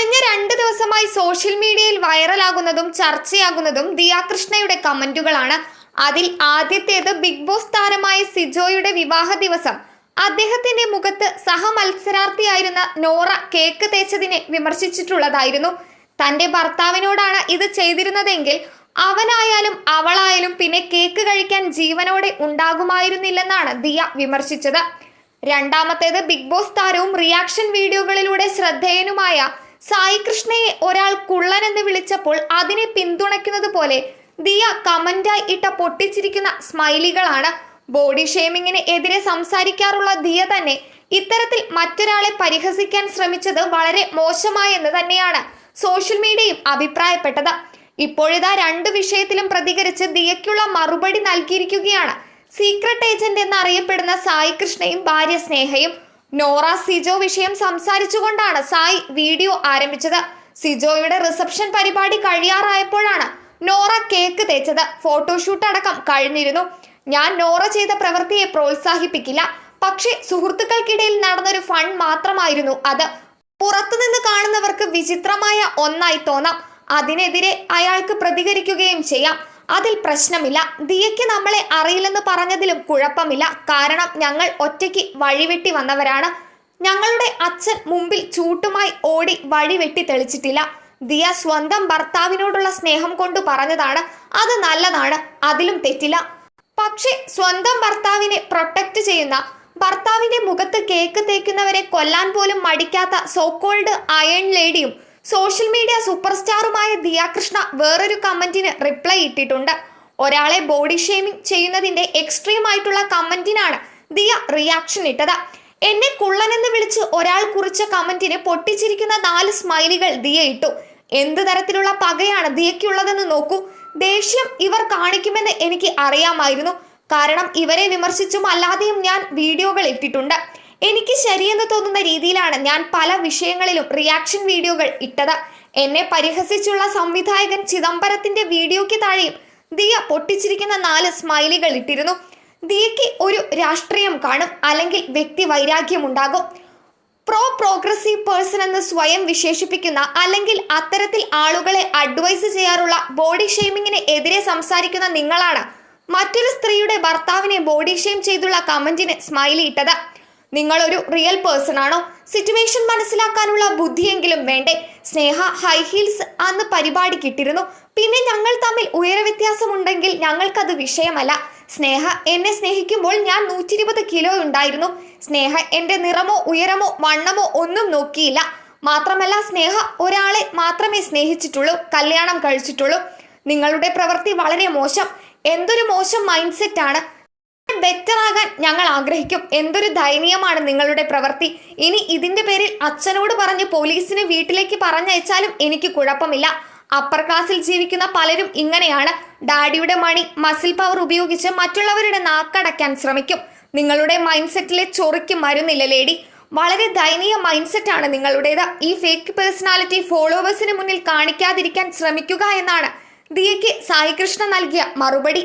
കഴിഞ്ഞ 2 ദിവസമായി സോഷ്യൽ മീഡിയയിൽ വൈറലാകുന്നതും ചർച്ചയാകുന്നതും ദിയാകൃഷ്ണയുടെ കമന്റുകളാണ്. അതിൽ ആദ്യത്തേത് ബിഗ് ബോസ് താരമായ സിജോയുടെ വിവാഹ ദിവസം അദ്ദേഹത്തിന്റെ മുഖത്ത് സഹമത്സരാർത്ഥിയായിരുന്ന നോറ കേക്ക് തേച്ചതിനെ വിമർശിച്ചിട്ടുള്ളതായിരുന്നു. തന്റെ ഭർത്താവിനോടാണ് ഇത് ചെയ്തിരുന്നതെങ്കിൽ അവനായാലും അവളായാലും പിന്നെ കേക്ക് കഴിക്കാൻ ജീവനോടെ ഉണ്ടാകുമായിരുന്നില്ലെന്നാണ് ദിയ വിമർശിച്ചത്. രണ്ടാമത്തേത് ബിഗ് ബോസ് താരവും റിയാക്ഷൻ വീഡിയോകളിലൂടെ ശ്രദ്ധേയനുമായ സായി കൃഷ്ണയെ ഒരാൾ കുള്ളനെന്ന് വിളിച്ചപ്പോൾ അതിനെ പിന്തുണയ്ക്കുന്നത് പോലെ ദിയ കമന്റായി ഇട്ട പൊട്ടിച്ചിരിക്കുന്ന സ്മൈലികളാണ്. ബോഡി ഷേമിങ്ങിന് എതിരെ സംസാരിക്കാറുള്ള ദിയ തന്നെ ഇത്തരത്തിൽ മറ്റൊരാളെ പരിഹസിക്കാൻ ശ്രമിച്ചത് വളരെ മോശമായെന്ന് തന്നെയാണ് സോഷ്യൽ മീഡിയയും അഭിപ്രായപ്പെട്ടത്. ഇപ്പോഴിതാ 2 വിഷയത്തിലും പ്രതികരിച്ച് ദിയയ്ക്കുള്ള മറുപടി നൽകിയിരിക്കുകയാണ് സീക്രട്ട് ഏജന്റ് എന്നറിയപ്പെടുന്ന സായി കൃഷ്ണയും ഭാര്യ സ്നേഹയും. നോറ സിജോ വിഷയം സംസാരിച്ചുകൊണ്ടാണ് സായി വീഡിയോ ആരംഭിച്ചത്. സിജോയുടെ റിസപ്ഷൻ പരിപാടി കഴിയാറായപ്പോഴാണ് നോറ കേക്ക് തേച്ചത്. ഫോട്ടോഷൂട്ട് അടക്കം കഴിഞ്ഞിരുന്നു. ഞാൻ നോറ ചെയ്ത പ്രവൃത്തിയെ പ്രോത്സാഹിപ്പിക്കില്ല, പക്ഷേ സുഹൃത്തുക്കൾക്കിടയിൽ നടന്നൊരു ഫൺ മാത്രമായിരുന്നു അത്. പുറത്തുനിന്ന് കാണുന്നവർക്ക് വിചിത്രമായ ഒന്നായി തോന്നാം. അതിനെതിരെ അയാൾക്ക് പ്രതികരിക്കുകയും ചെയ്യാം. അതിൽ പ്രശ്നമില്ല. ദിയയ്ക്ക് നമ്മളെ അറിയില്ലെന്ന് പറഞ്ഞതിലും കുഴപ്പമില്ല. കാരണം ഞങ്ങൾ ഒറ്റയ്ക്ക് വഴിവെട്ടി വന്നവരാണ്. ഞങ്ങളുടെ അച്ഛൻ മുമ്പിൽ ചൂട്ടുമായി ഓടി വഴിവെട്ടി തെളിച്ചിട്ടില്ല. ദിയ സ്വന്തം ഭർത്താവിനോടുള്ള സ്നേഹം കൊണ്ട് പറഞ്ഞതാണ്. അത് നല്ലതാണ്, അതിലും തെറ്റില്ല. പക്ഷെ സ്വന്തം ഭർത്താവിനെ പ്രൊട്ടക്ട് ചെയ്യുന്ന, ഭർത്താവിന്റെ മുഖത്ത് കേക്ക് തേക്കുന്നവരെ കൊല്ലാൻ പോലും മടിക്കാത്ത സോക്കോൾഡ് അയൺ ലേഡിയും സോഷ്യൽ മീഡിയ സൂപ്പർ സ്റ്റാറുമായ ദിയാകൃഷ്ണ വേറൊരു കമന്റിന് റിപ്ലൈ ഇട്ടിട്ടുണ്ട്. ഒരാളെ ബോഡി ഷേമിംഗ് ചെയ്യുന്നതിന്റെ എക്സ്ട്രീം ആയിട്ടുള്ള കമന്റിനാണ് ദിയ റിയാക്ഷൻ ഇട്ടത്. എന്നെ കുള്ളനെന്ന് വിളിച്ച് ഒരാൾ കുറിച്ച കമന്റിന് പൊട്ടിച്ചിരിക്കുന്ന 4 സ്മൈലികൾ ദിയ ഇട്ടു. എന്ത് തരത്തിലുള്ള പകയാണ് ദിയയ്ക്കുള്ളതെന്ന് നോക്കൂ. ദേഷ്യം ഇവർ കാണിക്കുമെന്ന് എനിക്ക് അറിയാമായിരുന്നു. കാരണം ഇവരെ വിമർശിച്ചും അല്ലാതെയും ഞാൻ വീഡിയോകൾ ഇട്ടിട്ടുണ്ട്. എനിക്ക് ശരിയെന്ന് തോന്നുന്ന രീതിയിലാണ് ഞാൻ പല വിഷയങ്ങളിലും റിയാക്ഷൻ വീഡിയോകൾ ഇട്ടത്. എന്നെ പരിഹസിച്ചുള്ള സംവിധായകൻ ചിദംബരത്തിന്റെ വീഡിയോയ്ക്ക് താഴെയും ദിയ പൊട്ടിച്ചിരിക്കുന്ന 4 സ്മൈലികൾ ഇട്ടിരുന്നു. ദിയയ്ക്ക് ഒരു രാഷ്ട്രീയം കാണും, അല്ലെങ്കിൽ വ്യക്തി വൈരാഗ്യം ഉണ്ടാകും. പ്രോഗ്രസീവ് പേഴ്സൺ എന്ന് സ്വയം വിശേഷിപ്പിക്കുന്ന, അല്ലെങ്കിൽ അത്തരത്തിൽ ആളുകളെ അഡ്വൈസ് ചെയ്യാറുള്ള ബോഡി ഷെയ്മിങ്ങിന് എതിരെ സംസാരിക്കുന്ന നിങ്ങളാണ് മറ്റൊരു സ്ത്രീയുടെ ഭർത്താവിനെ ബോഡി ഷെയിം ചെയ്തുള്ള കമന്റിന് സ്മൈലി ഇട്ടത്. നിങ്ങളൊരു റിയൽ പേഴ്സൺ ആണോ? സിറ്റുവേഷൻ മനസ്സിലാക്കാനുള്ള ബുദ്ധിയെങ്കിലും വേണ്ടേ? സ്നേഹ ഹൈ ഹീൽസ് അന്ന് പരിപാടി കിട്ടിയിരുന്നു. പിന്നെ ഞങ്ങൾ തമ്മിൽ ഉയര വ്യത്യാസമുണ്ടെങ്കിൽ ഞങ്ങൾക്കത് വിഷയമല്ല. സ്നേഹ എന്നെ സ്നേഹിക്കുമ്പോൾ ഞാൻ 120 കിലോ ഉണ്ടായിരുന്നു. സ്നേഹ എൻ്റെ നിറമോ ഉയരമോ വണ്ണമോ ഒന്നും നോക്കിയില്ല. മാത്രമല്ല സ്നേഹ ഒരാളെ മാത്രമേ സ്നേഹിച്ചിട്ടുള്ളൂ, കല്യാണം കഴിച്ചിട്ടുള്ളൂ. നിങ്ങളുടെ പ്രവൃത്തി വളരെ മോശം. എന്തൊരു മോശം മൈൻഡ് സെറ്റ് ആണ്. ബെറ്റർ ആകാൻ ഞങ്ങൾ ആഗ്രഹിക്കും. എന്തൊരു ദയനീയമാണ് നിങ്ങളുടെ പ്രവൃത്തി. ഇനി ഇതിന്റെ പേരിൽ അച്ഛനോട് പറഞ്ഞ് പോലീസിനെ വീട്ടിലേക്ക് പറഞ്ഞയച്ചാലും എനിക്ക് കുഴപ്പമില്ല. അപ്പർ ക്ലാസ്സിൽ ജീവിക്കുന്ന പലരും ഇങ്ങനെയാണ്. ഡാഡിയുടെ മണി, മസിൽ പവർ ഉപയോഗിച്ച് മറ്റുള്ളവരുടെ നാക്കടയ്ക്കാൻ ശ്രമിക്കും. നിങ്ങളുടെ മൈൻഡ് സെറ്റിലെ ചൊറിക്ക് മരുന്നില്ല ലേഡി. വളരെ ദയനീയ മൈൻഡ് സെറ്റ് ആണ് നിങ്ങളുടേത്. ഈ ഫേക്ക് പേഴ്സണാലിറ്റി ഫോളോവേഴ്സിന് മുന്നിൽ കാണിക്കാതിരിക്കാൻ ശ്രമിക്കുക എന്നാണ് ദിയയ്ക്ക് സായി കൃഷ്ണ നൽകിയ മറുപടി.